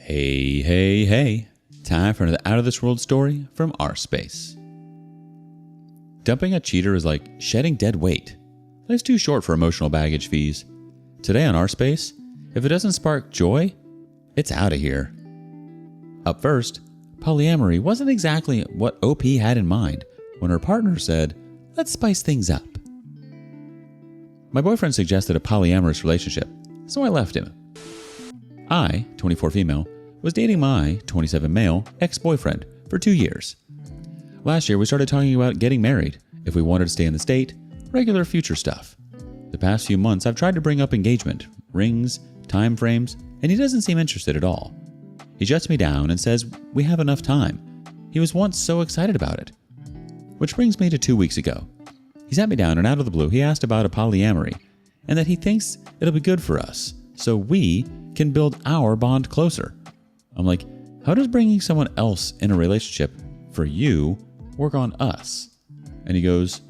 Hey, hey, hey. Time for another Out of This World story from rSpace. Dumping a cheater is like shedding dead weight. Life's too short for emotional baggage fees. Today on rSpace, if it doesn't spark joy, it's out of here. Up first, polyamory wasn't exactly what OP had in mind when her partner said, "Let's spice things up." My boyfriend suggested a polyamorous relationship, so I left him. I, 24 female, was dating my 27 male ex-boyfriend for 2 years. Last year we started talking about getting married, if we wanted to stay in the state, regular future stuff. The past few months I've tried to bring up engagement, rings, time frames, and he doesn't seem interested at all. He shuts me down and says we have enough time. He was once so excited about it. Which brings me to 2 weeks ago. He sat me down and out of the blue he asked about a polyamory and that he thinks it'll be good for us so we can build our bond closer. I'm like, how does bringing someone else in a relationship for you work on us? And he goes,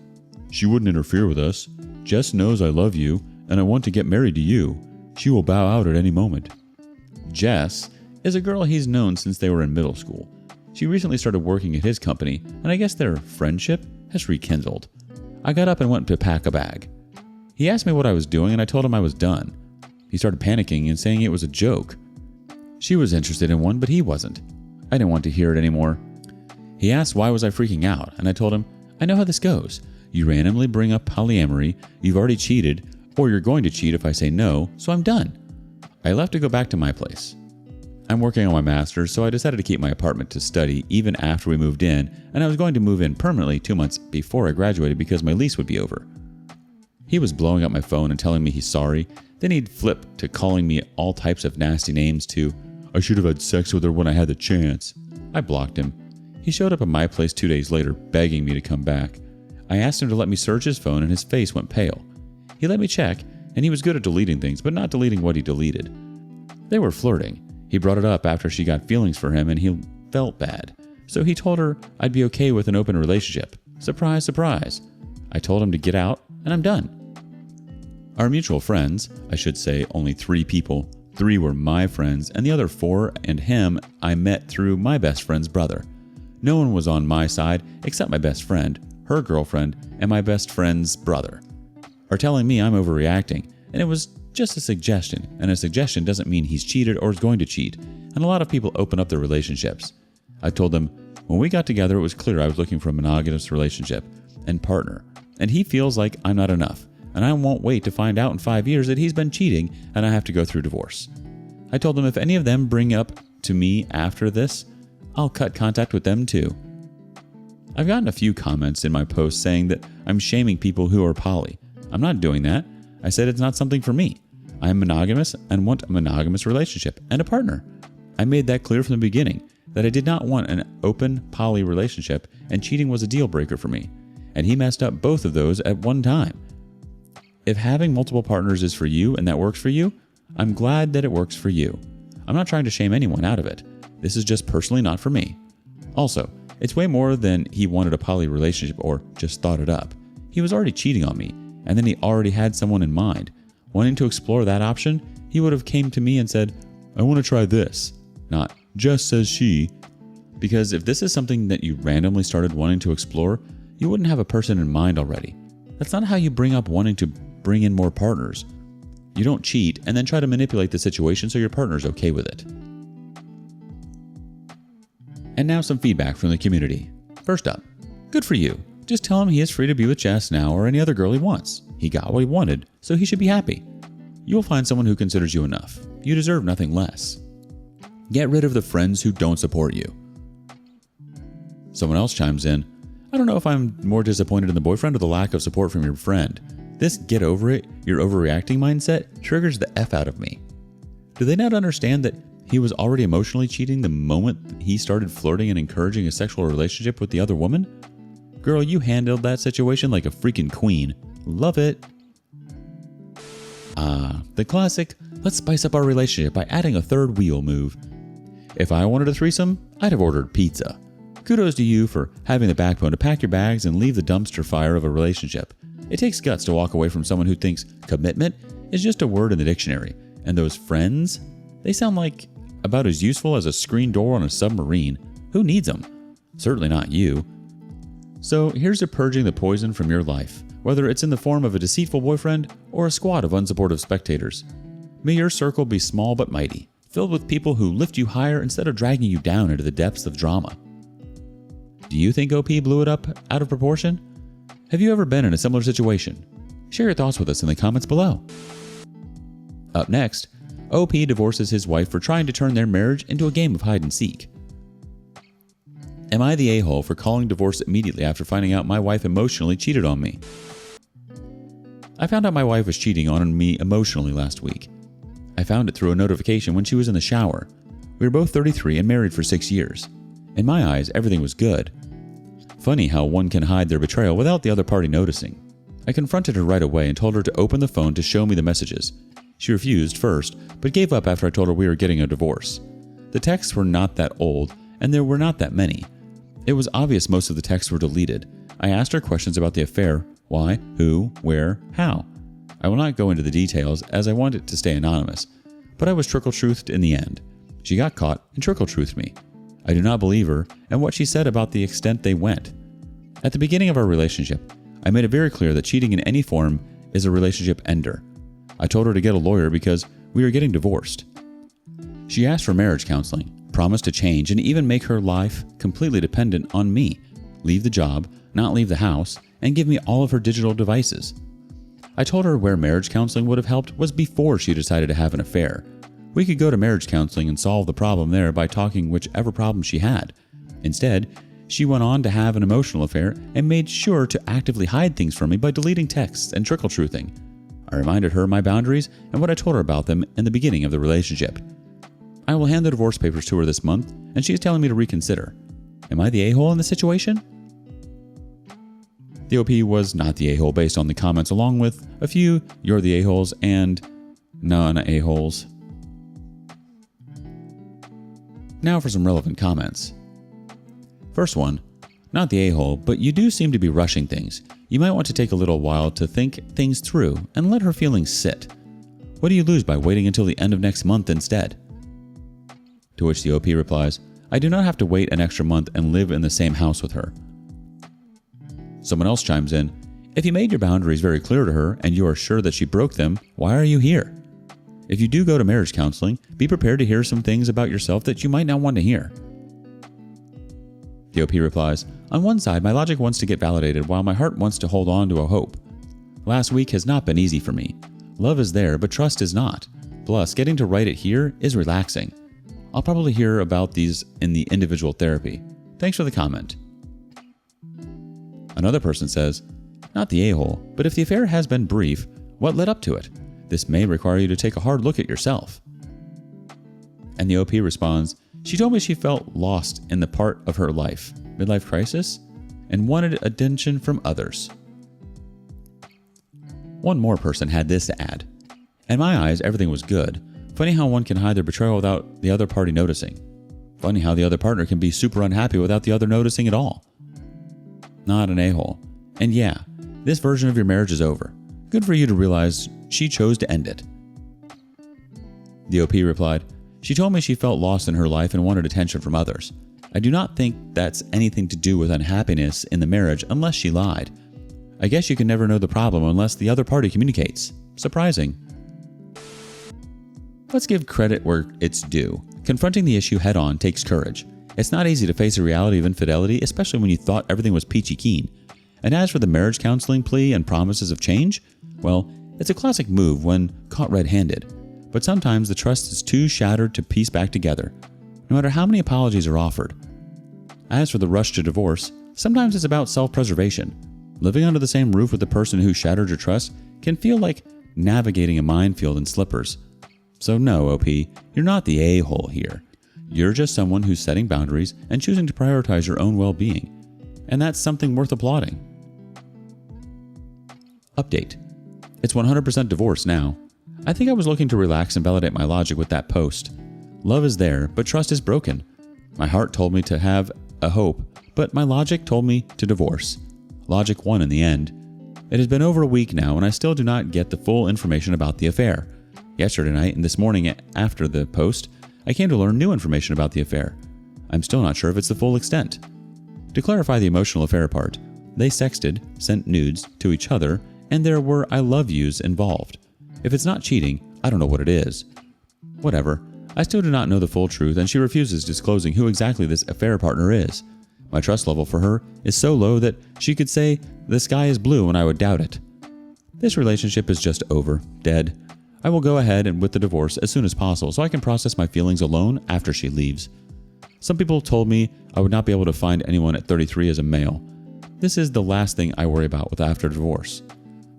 she wouldn't interfere with us. Jess knows I love you and I want to get married to you. She will bow out at any moment. Jess is a girl he's known since they were in middle school. She recently started working at his company and I guess their friendship has rekindled. I got up and went to pack a bag. He asked me what I was doing and I told him I was done. He started panicking and saying it was a joke. She was interested in one, but he wasn't. I didn't want to hear it anymore. He asked why was I freaking out, and I told him, I know how this goes. You randomly bring up polyamory, you've already cheated, or you're going to cheat if I say no, so I'm done. I left to go back to my place. I'm working on my master's, so I decided to keep my apartment to study even after we moved in, and I was going to move in permanently 2 months before I graduated because my lease would be over. He was blowing up my phone and telling me he's sorry. Then he'd flip to calling me all types of nasty names to, I should have had sex with her when I had the chance. I blocked him. He showed up at my place 2 days later begging me to come back. I asked him to let me search his phone and his face went pale. He let me check and he was good at deleting things but not deleting what he deleted. They were flirting. He brought it up after she got feelings for him and he felt bad. So he told her I'd be okay with an open relationship. Surprise, surprise. I told him to get out and I'm done. Our mutual friends, I should say only 3 people, 3 were my friends and the other 4 and him I met through my best friend's brother. No one was on my side except my best friend, her girlfriend, and my best friend's brother. Are telling me I'm overreacting and it was just a suggestion, and a suggestion doesn't mean he's cheated or is going to cheat, and a lot of people open up their relationships. I told them when we got together it was clear I was looking for a monogamous relationship and partner, and he feels like I'm not enough. And I won't wait to find out in 5 years that he's been cheating and I have to go through divorce. I told them if any of them bring up to me after this, I'll cut contact with them too. I've gotten a few comments in my posts saying that I'm shaming people who are poly. I'm not doing that. I said it's not something for me. I am monogamous and want a monogamous relationship and a partner. I made that clear from the beginning that I did not want an open poly relationship and cheating was a deal breaker for me. And he messed up both of those at one time. If having multiple partners is for you and that works for you, I'm glad that it works for you. I'm not trying to shame anyone out of it. This is just personally not for me. Also, it's way more than he wanted a poly relationship or just thought it up. He was already cheating on me, and then he already had someone in mind. Wanting to explore that option, he would have came to me and said, I want to try this, not just says she. Because if this is something that you randomly started wanting to explore, you wouldn't have a person in mind already. That's not how you bring up wanting to bring in more partners. You don't cheat and then try to manipulate the situation so your partner's okay with it. And now some feedback from the community. First up, good for you. Just tell him he is free to be with Jess now or any other girl he wants. He got what he wanted, so he should be happy. You will find someone who considers you enough. You deserve nothing less. Get rid of the friends who don't support you. Someone else chimes in, I don't know if I'm more disappointed in the boyfriend or the lack of support from your friend. This get over it, you're overreacting mindset triggers the F out of me. Do they not understand that he was already emotionally cheating the moment he started flirting and encouraging a sexual relationship with the other woman? Girl, you handled that situation like a freaking queen. Love it. The classic, let's spice up our relationship by adding a third wheel move. If I wanted a threesome, I'd have ordered pizza. Kudos to you for having the backbone to pack your bags and leave the dumpster fire of a relationship. It takes guts to walk away from someone who thinks commitment is just a word in the dictionary, and those friends, they sound like about as useful as a screen door on a submarine. Who needs them? Certainly not you. So here's to purging the poison from your life, whether it's in the form of a deceitful boyfriend or a squad of unsupportive spectators. May your circle be small but mighty, filled with people who lift you higher instead of dragging you down into the depths of drama. Do you think OP blew it up out of proportion? Have you ever been in a similar situation? Share your thoughts with us in the comments below. Up next, OP divorces his wife for trying to turn their marriage into a game of hide and seek. Am I the a-hole for calling divorce immediately after finding out my wife emotionally cheated on me? I found out my wife was cheating on me emotionally last week. I found it through a notification when she was in the shower. We were both 33 and married for 6 years. In my eyes, everything was good. Funny how one can hide their betrayal without the other party noticing. I confronted her right away and told her to open the phone to show me the messages. She refused first, but gave up after I told her we were getting a divorce. The texts were not that old, and there were not that many. It was obvious most of the texts were deleted. I asked her questions about the affair: why, who, where, how. I will not go into the details as I want it to stay anonymous, but I was trickle-truthed in the end. She got caught and trickle-truthed me. I do not believe her and what she said about the extent they went. At the beginning of our relationship, I made it very clear that cheating in any form is a relationship ender. I told her to get a lawyer because we were getting divorced. She asked for marriage counseling, promised to change, and even make her life completely dependent on me, leave the job, not leave the house, and give me all of her digital devices. I told her where marriage counseling would have helped was before she decided to have an affair. We could go to marriage counseling and solve the problem there by talking whichever problem she had. Instead, she went on to have an emotional affair and made sure to actively hide things from me by deleting texts and trickle-truthing. I reminded her of my boundaries and what I told her about them in the beginning of the relationship. I will hand the divorce papers to her this month, and she is telling me to reconsider. Am I the a-hole in this situation? The OP was not the a-hole based on the comments, along with a few "you're the a-holes" and non-a-holes. Now for some relevant comments. First one, not the a-hole, but you do seem to be rushing things. You might want to take a little while to think things through and let her feelings sit. What do you lose by waiting until the end of next month instead? To which the OP replies, I do not have to wait an extra month and live in the same house with her. Someone else chimes in, if you made your boundaries very clear to her and you are sure that she broke them, why are you here? If you do go to marriage counseling, be prepared to hear some things about yourself that you might not want to hear. The OP replies, on one side, my logic wants to get validated while my heart wants to hold on to a hope. Last week has not been easy for me. Love is there, but trust is not. Plus, getting to write it here is relaxing. I'll probably hear about these in the individual therapy. Thanks for the comment. Another person says, not the a-hole, but if the affair has been brief, what led up to it? This may require you to take a hard look at yourself. And the OP responds, she told me she felt lost in the part of her life, midlife crisis, and wanted attention from others. One more person had this to add. In my eyes, everything was good. Funny how one can hide their betrayal without the other party noticing. Funny how the other partner can be super unhappy without the other noticing at all. Not an a-hole. And yeah, this version of your marriage is over. Good for you to realize she chose to end it. The OP replied, she told me she felt lost in her life and wanted attention from others. I do not think that's anything to do with unhappiness in the marriage unless she lied. I guess you can never know the problem unless the other party communicates. Surprising. Let's give credit where it's due. Confronting the issue head-on takes courage. It's not easy to face the reality of infidelity, especially when you thought everything was peachy keen. And as for the marriage counseling plea and promises of change, well, it's a classic move when caught red-handed. But sometimes the trust is too shattered to piece back together, no matter how many apologies are offered. As for the rush to divorce, sometimes it's about self-preservation. Living under the same roof with the person who shattered your trust can feel like navigating a minefield in slippers. So no, OP, you're not the a-hole here. You're just someone who's setting boundaries and choosing to prioritize your own well-being. And that's something worth applauding. Update. It's 100% divorce now. I think I was looking to relax and validate my logic with that post. Love is there, but trust is broken. My heart told me to have a hope, but my logic told me to divorce. Logic won in the end. It has been over a week now, and I still do not get the full information about the affair. Yesterday night and this morning after the post, I came to learn new information about the affair. I'm still not sure if it's the full extent. To clarify the emotional affair part, they sexted, sent nudes to each other, and there were I love yous involved. If it's not cheating, I don't know what it is. Whatever. I still do not know the full truth, and she refuses disclosing who exactly this affair partner is. My trust level for her is so low that she could say the sky is blue and I would doubt it. This relationship is just over, dead. I will go ahead and with the divorce as soon as possible so I can process my feelings alone after she leaves. Some people told me I would not be able to find anyone at 33 as a male. This is the last thing I worry about with after divorce.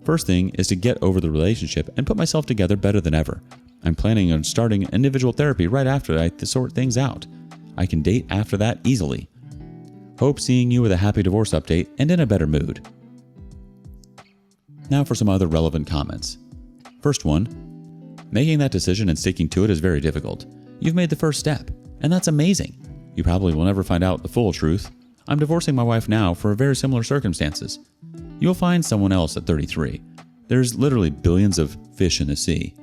First thing is to get over the relationship and put myself together better than ever. I'm planning on starting individual therapy right after I sort things out. I can date after that easily. Hope seeing you with a happy divorce update and in a better mood. Now for some other relevant comments. First one, making that decision and sticking to it is very difficult. You've made the first step, and that's amazing. You probably will never find out the full truth. I'm divorcing my wife now for very similar circumstances. You'll find someone else at 33. There's literally billions of fish in the sea.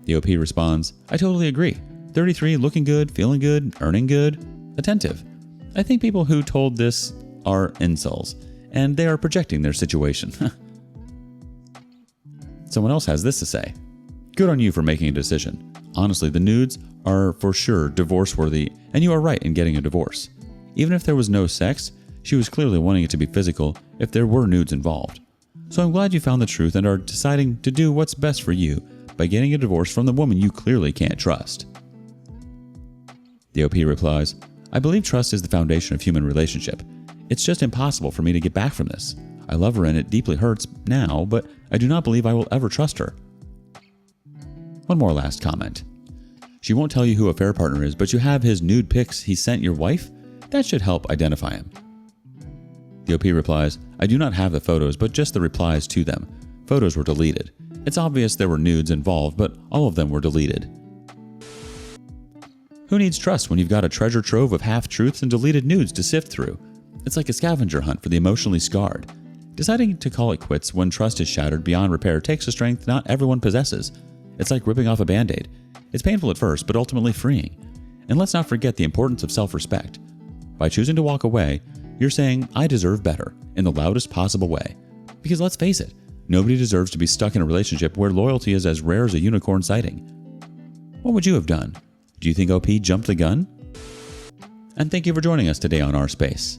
The OP responds, I totally agree. 33, looking good, feeling good, earning good, attentive. I think people who told this are incels, and they are projecting their situation. Someone else has this to say. Good on you for making a decision. Honestly, the nudes are for sure divorce-worthy, and you are right in getting a divorce. Even if there was no sex, she was clearly wanting it to be physical if there were nudes involved. So I'm glad you found the truth and are deciding to do what's best for you by getting a divorce from the woman you clearly can't trust. The OP replies, I believe trust is the foundation of human relationship. It's just impossible for me to get back from this. I love her and it deeply hurts now, but I do not believe I will ever trust her. One more last comment. She won't tell you who a affair partner is, but you have his nude pics he sent your wife? That should help identify him. The OP replies, I do not have the photos, but just the replies to them. Photos were deleted. It's obvious there were nudes involved, but all of them were deleted. Who needs trust when you've got a treasure trove of half-truths and deleted nudes to sift through? It's like a scavenger hunt for the emotionally scarred. Deciding to call it quits when trust is shattered beyond repair takes a strength not everyone possesses. It's like ripping off a Band-Aid. It's painful at first, but ultimately freeing. And let's not forget the importance of self-respect. By choosing to walk away, you're saying, I deserve better, in the loudest possible way. Because let's face it, nobody deserves to be stuck in a relationship where loyalty is as rare as a unicorn sighting. What would you have done? Do you think OP jumped the gun? And thank you for joining us today on rSpace.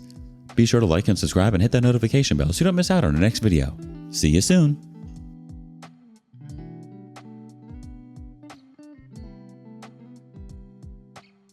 Be sure to like and subscribe and hit that notification bell so you don't miss out on our next video. See you soon!